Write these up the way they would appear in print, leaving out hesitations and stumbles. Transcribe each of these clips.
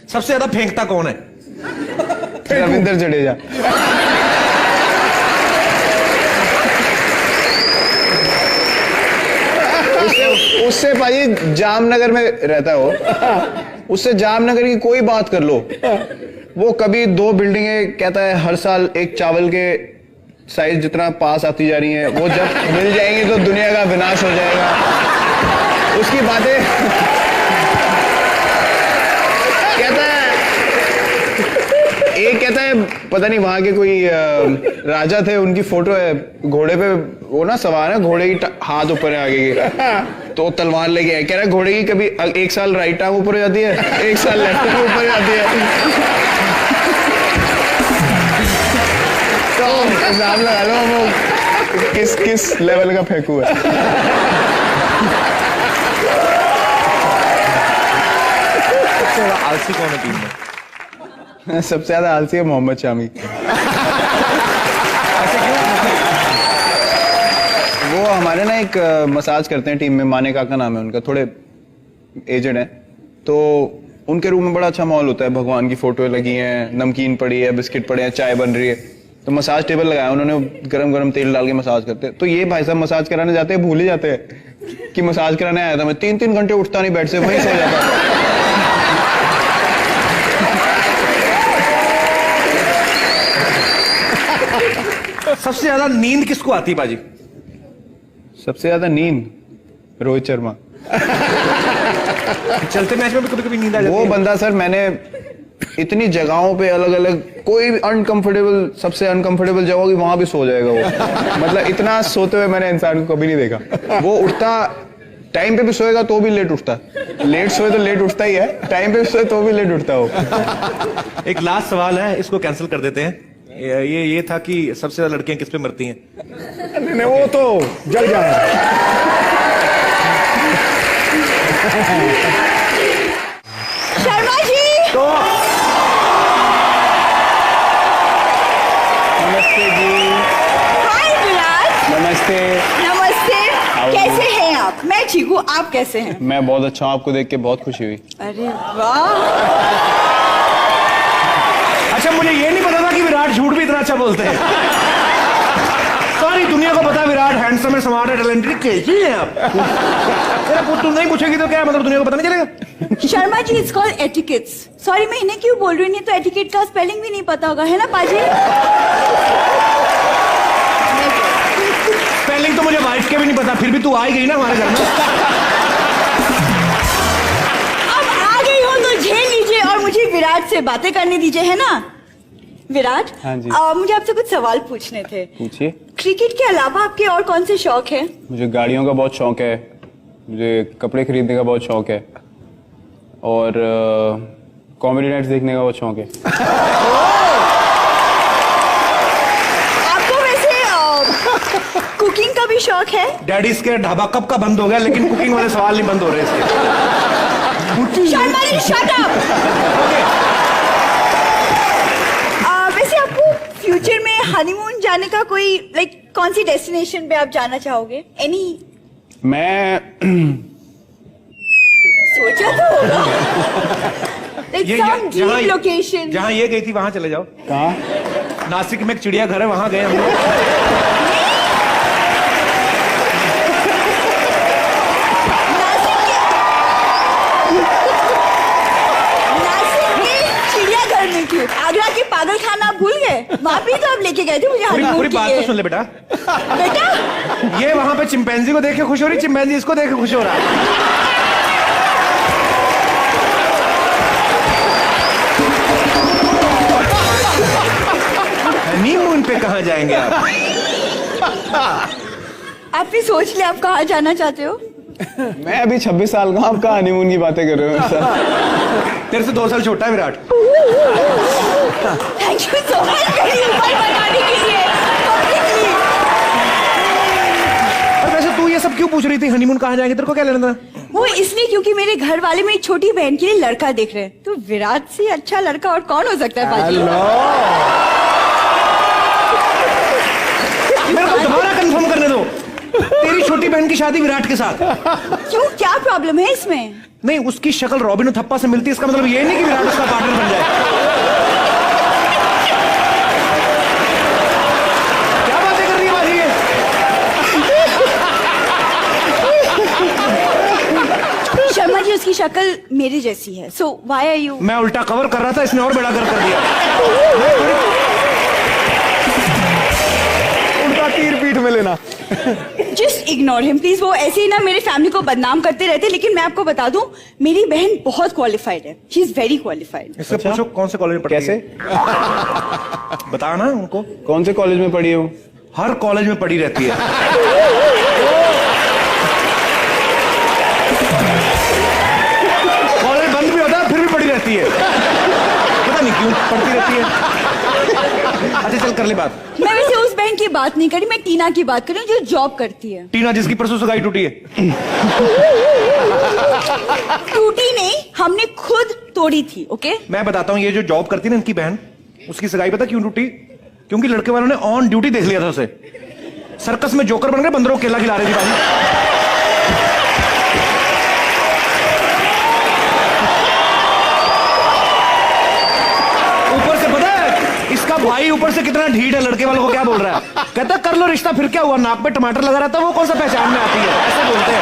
सबसे ज्यादा फेंकता कौन है? रविंद्र जडेजा। उससे भाई जामनगर में रहता है वो, उससे जामनगर की कोई बात कर लो, वो कभी 2 बिल्डिंगें कहता है हर साल एक चावल के साइज जितना पास आती जा रही हैं, वो जब मिल जाएंगी तो दुनिया का विनाश हो जाएगा। उसकी बातें कहता है, एक कहता है पता नहीं वहां के कोई राजा थे, उनकी फोटो है, घोड़े पे वो ना सवार है, घोड़े की हाथ ऊपर है आगे की, तो तलवार लेके आए, कह रहा है घोड़े की कभी एक साल राइट टांग ऊपर हो जाती है, एक साल लेफ्ट टांग ऊपर हो जाती है। तो हिसाब लगा लो वो किस लेवल का फेंकू है। आलसी कौन है टीम में? सबसे ज्यादा आलसी है मोहम्मद शामी। वो हमारे ना एक मसाज करते हैं टीम में, माने काका नाम है उनका, थोड़े एजेड हैं, तो उनके रूम में बड़ा अच्छा माहौल होता है, भगवान की फोटो लगी हैं, नमकीन पड़ी है, बिस्किट पड़े हैं, चाय बन रही है, तो मसाज टेबल लगाया उन्होंने, गरम गरम तेल डाल के मसाज करते हैं। तो ये भाई साहब मसाज कराने जाते हैं, भूल ही जाते हैं कि मसाज कराने आया था मैं। 3-3 घंटे उठता नहीं बेड से, वहीं सो जाता। सबसे ज्यादा नींद किसको आती है बाजी? सबसे ज्यादा नींद रोहित शर्मा। चलते मैच में भी कभी कभी नींद आ जाती है। वो बंदा सर, मैंने इतनी जगहों पे अलग अलग, कोई भी अनकंफर्टेबल, सबसे अनकंफर्टेबल जगह होगी वहां भी सो जाएगा वो। मतलब इतना सोते हुए मैंने इंसान को कभी नहीं देखा। वो उठता टाइम पे भी सोएगा तो भी लेट उठता, लेट सोए तो लेट उठता ही है, टाइम पे सोए तो भी लेट उठता हो। एक लास्ट सवाल है, इसको कैंसिल कर देते हैं। ये था कि सबसे ज्यादा लड़कियां किस पे मरती हैं? नहीं, वो तो जल जाए। शर्मा जी तो नमस्ते जी। हाय विराट। नमस्ते। नमस्ते, कैसे हैं आप? मैं ठीक हूँ, आप कैसे हैं? मैं बहुत अच्छा हूँ, आपको देख के बहुत खुशी हुई। अरे वाह, अच्छा, मुझे ये नहीं पता था कि विराट झूठ भी इतना अच्छा बोलते हैं। सारी दुनिया को पता विराट हैंडसम है, स्मार्ट है, टैलेंटेड। कैसे हैं आप? तेरा तू नहीं पूछेगी तो क्या मतलब दुनिया को पता नहीं चलेगा? Sharma ji, it's called etiquettes. Sorry, मैं इन्हें क्यों बोल रही हूँ, नहीं तो एटिकेट का स्पेलिंग भी नहीं पता होगा, है ना पाजी? स्पेलिंग तो मुझे वाइफ के भी नहीं पता, फिर भी तू आई गई ना हमारे घर में। अब आ गई हो तो झेल लीजिए और मुझे विराट से बातें करने दीजिए, है ना? विराट, हाँ जी। मुझे आपसे कुछ सवाल पूछने थे। पूछिए। क्रिकेट के अलावा आपके और कौन से शौक है? मुझे गाड़ियों का बहुत शौक है, मुझे कपड़े खरीदने का बहुत शौक है, और कॉमेडी नाइट्स देखने का बहुत शौक है। आपको वैसे कुकिंग का भी शौक है? डैडीज के ढाबा कब का बंद हो गया, लेकिन कुकिंग वाले सवाल नहीं बंद हो रहे इसके। Sharma ji, shut up. वैसे आपको फ्यूचर में हनीमून जाने का कोई कौन सी डेस्टिनेशन पे आप जाना चाहोगे? एनी? मैं सोचा तो होगा। some dream location। जहाँ ये गई थी वहां चले जाओ। कहाँ? नासिक में एक चिड़ियाघर है, वहां गए हम लोग। आगरा के पागल खाना आप भूल गए? वहाँ भी तो आप लेके गए थे मुझे हनीमून पूरी के बात लिए। तो सुन ले बेटा। बेटा, ये वहां पे चिंपैंजी को देख के खुश हो रही, चिंपैंजी इसको देख के खुश हो रहा है। हनीमून पे कहाँ जाएंगे आप? आपने सोच लिया आप कहाँ जाना चाहते हो? मैं अभी 26 साल का हूँ, आप कहाँ हनीमून की बातें कर रहे हो? तेरे से 2 साल छोटा है Virat. Thank you so much मेरी उम्र बताने के लिए publicly। और वैसे तू ये सब क्यों पूछ रही थी, हनीमून कहाँ जाएंगे, तेरे को क्या लेना था? वो इसलिए क्योंकि मेरे घर वाले मेरी छोटी बहन के लिए लड़का देख रहे हैं, तो विराट से अच्छा लड़का और कौन हो सकता है पाजी? मेरे को दोबारा कंफर्म करने दो, तेरी छोटी बहन की शादी विराट के साथ? क्यों, क्या प्रॉब्लम है इसमें? नहीं, उसकी शक्ल रॉबिन थप्पा से मिलती है, इसका मतलब ये नहीं कि विराट उसका पार्टनर शक्ल मेरी जैसी है, so why are you? मैं उल्टा कवर कर रहा था, इसने और बड़ा कर दिया। उल्टा तीर पीठ में लेना। Just ignore him, please. वो ऐसे ही ना मेरी फैमिली को बदनाम करते रहते, लेकिन मैं आपको बता दूं, मेरी बहन बहुत क्वालिफाइड है। She is very qualified. इससे पूछो कौन से कॉलेज में पढ़ती कैसे? है? बता ना उनको। कौन से कॉलेज में पढ़ी हो? हर कॉलेज में पढ़ी रहती है। कॉलेज बंद भी होता है फिर भी पढ़ी रहती है, पता नहीं क्यों पढ़ती रहती है। अच्छा चल कर ले बात। मैं वैसे उस बहन की बात नहीं करी, मैं टीना की बात कर रही हूँ जो जॉब करती है। टीना जिसकी परसों सगाई टूटी है। टूटी नहीं, हमने खुद तोड़ी थी। ओके, मैं बताता हूँ, ये जो जॉब करती है ना इनकी बहन, उसकी सगाई पता क्यों टूटी? क्योंकि लड़के वालों ने ऑन ड्यूटी देख लिया था उसे। सर्कस में जोकर बन गए, बंदरों को केला खिला रही थी भाई। ऊपर से पता है इसका भाई ऊपर से कितना ढीठ है, लड़के वालों को क्या बोल रहा है, कहता कर लो रिश्ता, फिर क्या हुआ, नाक पे टमाटर लगा रहता है, वो कौन सा पहचान में आती है, ऐसे बोलते हैं।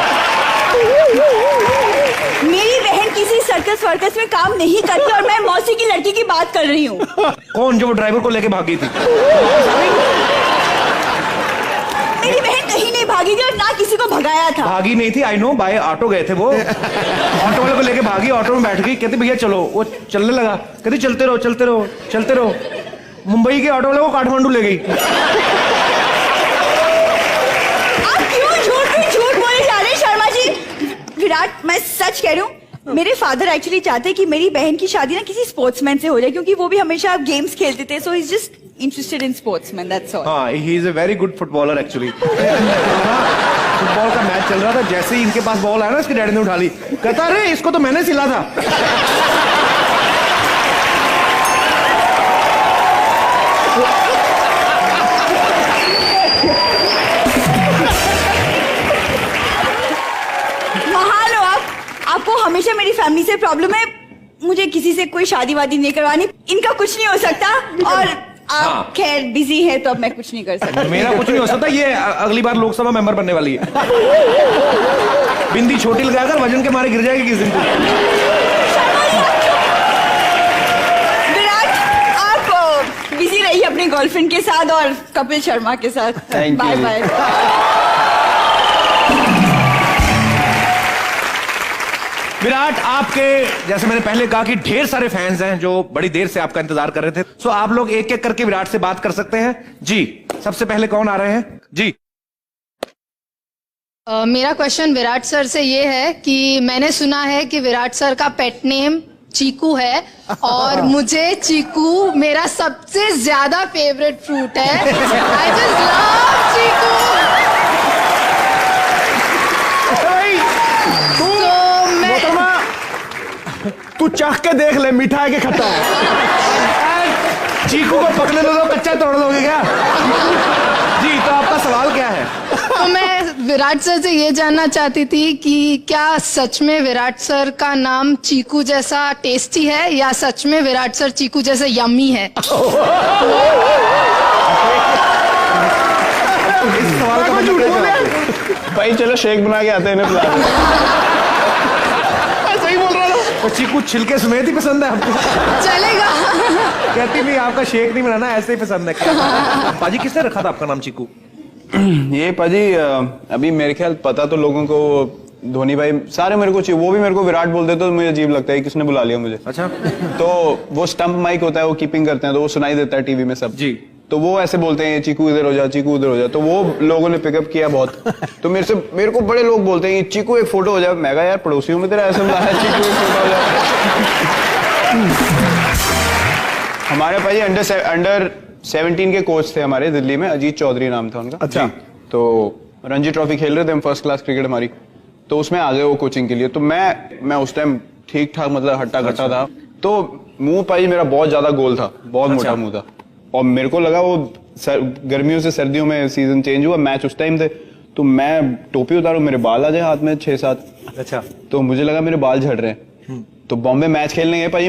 मेरी बहन किसी सर्कस वर्कस में काम नहीं करती और मैं मौसी की लड़की की बात कर रही हूँ। कौन? जो वो ड्राइवर को लेके भागी थी। मेरी बहन कहीं नहीं भागी थी और ना किसी को भगाया था। भागी नहीं थी, आई नो, बाय ऑटो गए थे वो। ऑटो वाले को लेके भागी, ऑटो में बैठ गई, कहती भैया चलो, वो चलने लगा, कहती चलते रहो चलते रहो चलते रहो। मुंबई के ऑटो वाले को काठमांडू ले गई। आप क्यों झूठ बोले जा रहे हैं शर्मा जी? विराट, मैं सच कह रही हूँ, मेरे फादर एक्चुअली चाहते हैं कि मेरी बहन की शादी ना किसी स्पोर्ट्समैन से हो जाए, क्योंकि वो भी हमेशा गेम्स खेलते थे, so is just interested in sportsman, that's all. हाँ, he is a very good footballer actually. Football का मैच चल रहा था, जैसे ही इनके पास बॉल आया ना, इसके डैडी ने उठा ली, कहता अरे इसको तो मैंने सिला था। महान हो आप, आपको हमेशा मेरी फैमिली से प्रॉब्लम है, मुझे किसी से कोई शादी वादी नहीं करवानी, इनका कुछ नहीं हो सकता, और आप हाँ। खैर बिजी है तो अब मैं कुछ नहीं कर सकता। मेरा कुछ नहीं हो सकता, ये अगली बार लोकसभा मेंबर बनने वाली है। बिंदी छोटी लगाकर वजन के मारे गिर जाएगी किस दिन को। विराट, आप बिजी रहिए अपनी गर्लफ्रेंड के साथ और कपिल शर्मा के साथ। Thank you. Bye bye. Virat, आपके जैसे मैंने पहले कहा कि ढेर सारे फैंस हैं जो बड़ी देर से आपका इंतजार कर रहे थे, सो आप लोग एक एक करके विराट से बात कर सकते हैं। जी, सबसे पहले कौन आ रहे हैं? जी। मेरा क्वेश्चन विराट सर से ये है कि मैंने सुना है कि विराट सर का पेट नेम चीकू है, और मुझे चीकू मेरा सबसे ज्यादा फेवरेट फ्रूट है। आई जस्ट लव चीकू। तू चख के देख ले, मीठा है कि खट्टा है। चीकू को पकड़ने दो, कच्चा तोड़ दोगे क्या? जी, तो आपका सवाल क्या है? तो मैं विराट सर से ये जानना चाहती थी कि क्या सच में विराट सर का नाम चीकू जैसा टेस्टी है, या सच में विराट सर चीकू जैसे यम्मी है? इस सवाल का मतलब क्या जवाब है? भाई चलो शेक बना के आते हैं इन्हें पिला दें। सही बोल रहा था। तो चीकू छिलके समेत ही पसंद है आपको? चलेगा। कहती नहीं, आपका शेक नहीं बनाना, ऐसे ही पसंद है। पाजी, किसने रखा था आपका नाम चीकू? ये पाजी अभी मेरे ख्याल पता तो लोगों को, धोनी भाई सारे मेरे को चाहिए, वो भी मेरे को विराट बोलते तो मुझे अजीब लगता है किसने बुला लिया मुझे। अच्छा। तो वो स्टंप माइक होता है, वो कीपिंग करते हैं तो वो सुनाई देता है टीवी में सब जी। तो वो ऐसे बोलते हैं चीकू इधर हो जा, चीकू उधर हो जा, तो वो लोगों ने पिकअप किया बहुत। तो मेरे को बड़े लोग बोलते हैं चीकू एक फोटो हो जाए। मैं कहा यार पड़ोसियों में तेरा ऐसे बुलाया चीकू एक फोटो हो जाए। हमारे भाई अंडर 17 के कोच थे हमारे दिल्ली में, अजीत चौधरी नाम था उनका। अच्छा। तो रणजी ट्रॉफी खेल रहे थे हम, फर्स्ट क्लास क्रिकेट हमारी, तो उसमें आ गए वो कोचिंग के लिए। तो मैं उस टाइम ठीक ठाक मतलब हट्टा कट्टा था, तो मुंह पाई मेरा बहुत ज्यादा गोल था, बहुत मोटा मुंह था, और मेरे को लगा वो गर्मियों से सर्दियों में सीजन चेंज हुआ, मैच उस टाइम थे, तो मैं टोपी उतारूं मेरे बाल आ जाए हाथ में 6-7। अच्छा। तो मुझे लगा मेरे बाल झड़ रहे हैं। तो बॉम्बे मैच खेलने गए भाई,